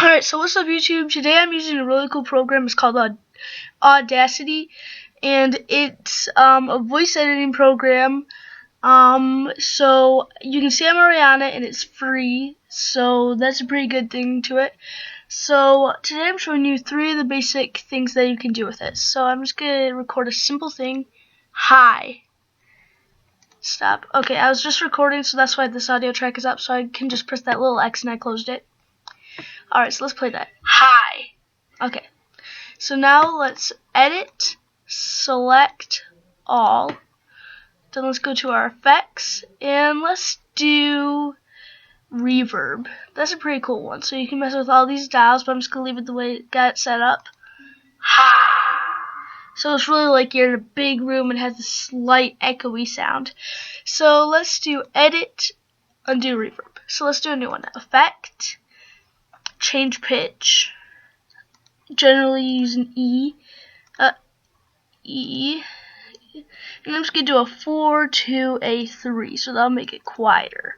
Alright, so what's up YouTube? Today I'm using a really cool program. It's called Audacity, and it's a voice editing program. So you can see I'm already on it, and it's free, so that's a pretty good thing to it. So today I'm showing you 3 of the basic things that you can do with it. So I'm just going to record a simple thing. Hi. Stop. Okay, I was just recording, so that's why this audio track is up, so I can just press that little X and I closed it. Alright, so let's play that. Hi. Okay. So now let's edit, select all. Then let's go to our effects and let's do reverb. That's a pretty cool one. So you can mess with all these dials, but I'm just going to leave it the way it got it set up. Hi. So it's really like you're in a big room and has a slight echoey sound. So let's do edit, undo reverb. So let's do a new one. Effect. Change pitch, generally using E, and I'm just going to do a 4 to a 3, so that'll make it quieter.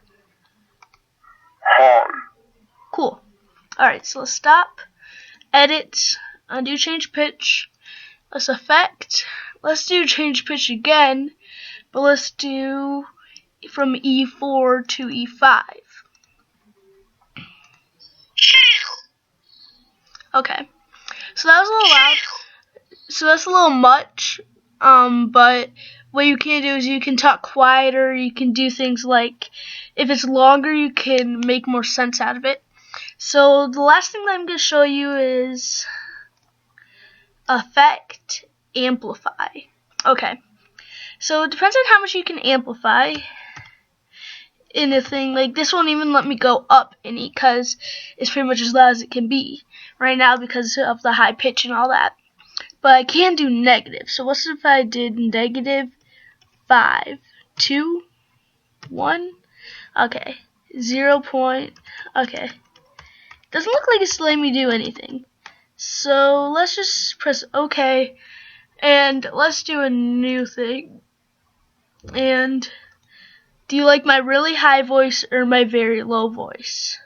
Cool. Alright, so let's stop, edit, undo change pitch, let's effect, let's do change pitch again, but let's do from E4 to E5. Okay, so that was a little loud, so that's a little much, but what you can do is you can talk quieter, you can do things like, if it's longer, you can make more sense out of it. So the last thing that I'm going to show you is effect, amplify. Okay, so it depends on how much you can amplify in a thing. Like this won't even let me go up any because it's pretty much as loud as it can be right now because of the high pitch and all that. But I can do negative. So what's if I did negative 5, 2, 1? Okay, 0 point. Okay, doesn't look like it's letting me do anything. So let's just press OK, and let's do a new thing. And do you like my really high voice or my very low voice?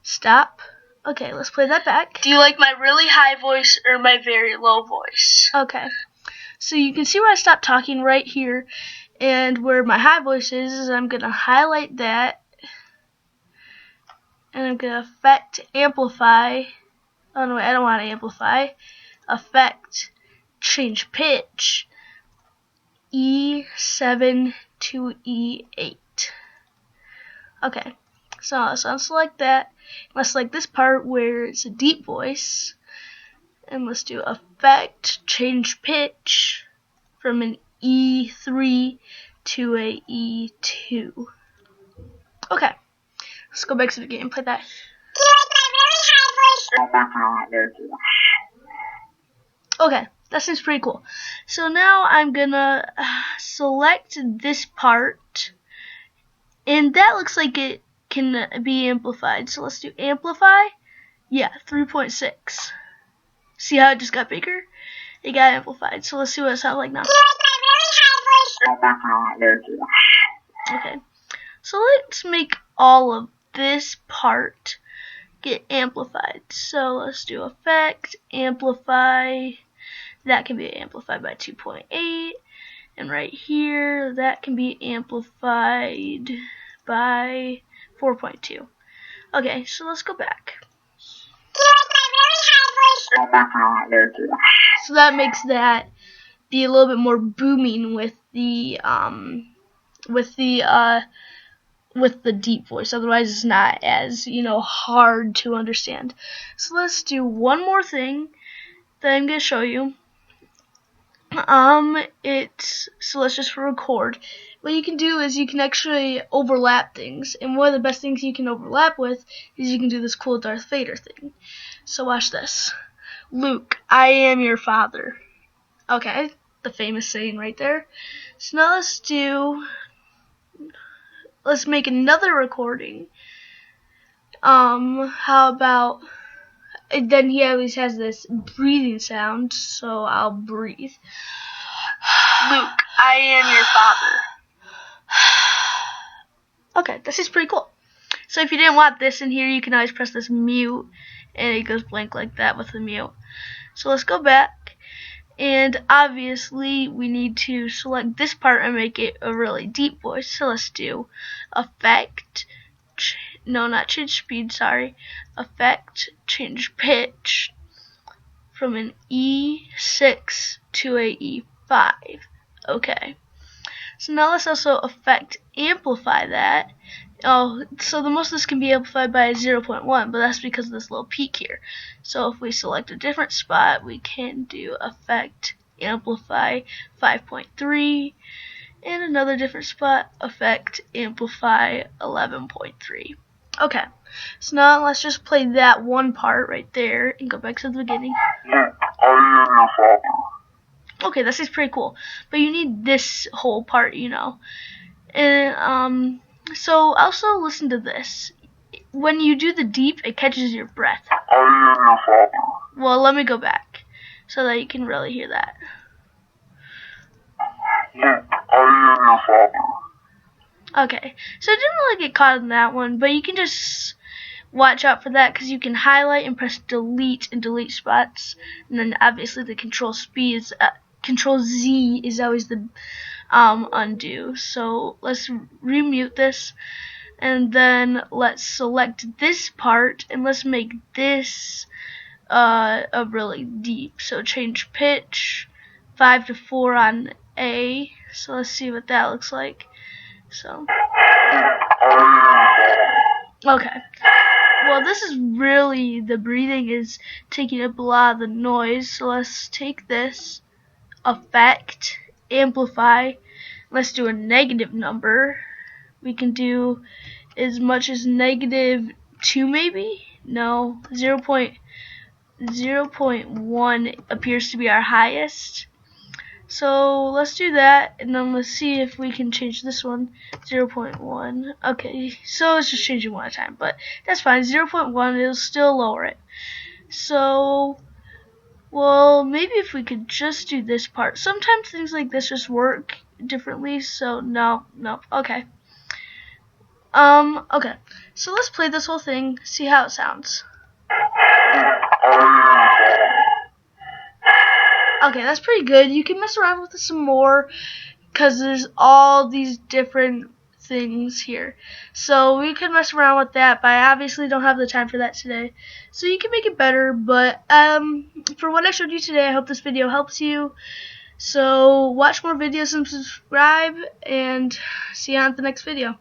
Stop. Okay, let's play that back. Do you like my really high voice or my very low voice? Okay. So you can see where I stopped talking right here, and where my high voice is I'm going to highlight that, and I'm going to effect, amplify. Oh no, wait, I don't want to amplify. Effect, change pitch, E7 to E8. Okay, so let's unselect that. Let's select this part where it's a deep voice, and let's do effect, change pitch from an E3 to a E2. Okay, let's go back to the game and play that. Okay, that seems pretty cool. So now I'm gonna select this part, and that looks like it can be amplified. So let's do amplify. Yeah, 3.6. See how it just got bigger? It got amplified. So let's see what it sounds like now. Okay, so let's make all of this part get amplified. So let's do effect, amplify. That can be amplified by 2.8, and right here that can be amplified by 4.2. Okay, so let's go back. So that makes that be a little bit more booming with the deep voice. Otherwise, it's not as hard to understand. So let's do one more thing that I'm gonna show you. So let's just record. What you can do is you can actually overlap things, and one of the best things you can overlap with is you can do this cool Darth Vader thing. So watch this. Luke, I am your father. Okay, the famous saying right there. So now let's make another recording. How about, and then he always has this breathing sound, so I'll breathe. Luke, I am your father. Okay, this is pretty cool. So if you didn't want this in here, you can always press this mute, and it goes blank like that with the mute. So let's go back, and obviously we need to select this part and make it a really deep voice. So let's do effect, no, not change speed, sorry, effect, change pitch from an E6 to a E5. Okay. So now let's also effect amplify that. Oh, so the most of this can be amplified by 0.1, but that's because of this little peak here. So if we select a different spot, we can do effect amplify 5.3, and another different spot, effect amplify 11.3. Okay, so now let's just play that one part right there and go back to the beginning. Okay, this is pretty cool, but you need this whole part, you know. And so also listen to this. When you do the deep, it catches your breath. Well, let me go back so that you can really hear that. Okay, so I didn't really get caught in that one, but you can just watch out for that because you can highlight and press delete and delete spots, and then obviously the control Z is always the undo. So let's remute this, and then let's select this part and let's make this a really deep. So change pitch 5 to 4 on A. So let's see what that looks like. So okay. Well, this is really, the breathing is taking up a lot of the noise. So let's take this effect, amplify, let's do a negative number. We can do as much as -2 maybe? No, 0.1 appears to be our highest. So let's do that, and then let's see if we can change this one, 0.1. Okay, so let's just change it one at a time, but that's fine. 0.1, it'll still lower it. So, well, maybe if we could just do this part. Sometimes things like this just work differently, so no, okay. Okay, so let's play this whole thing, see how it sounds. Okay, that's pretty good. You can mess around with it some more because there's all these different things here. So we can mess around with that, but I obviously don't have the time for that today. So you can make it better, but for what I showed you today, I hope this video helps you. So watch more videos and subscribe, and see you on the next video.